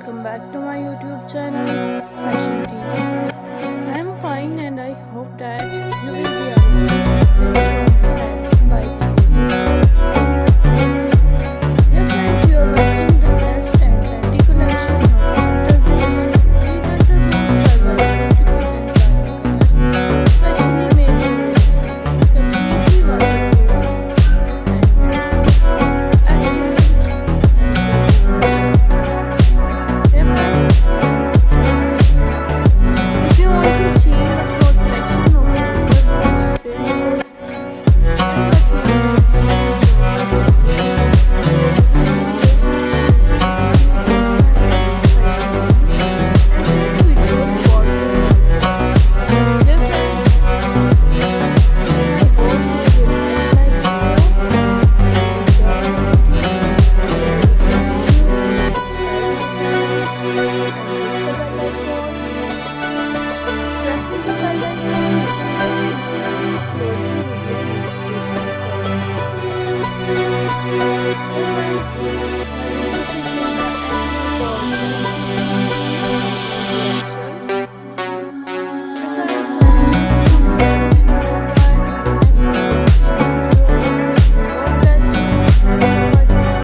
welcome back to my YouTube channel, Fashion TV. I am fine and I hope that you will be also by the Dear friends, you are watching the best and trendy collection of underwears. These underwears are very beautiful and bright colors, specially made in this season, completely waterproof and if you want to see much more collection of underwears,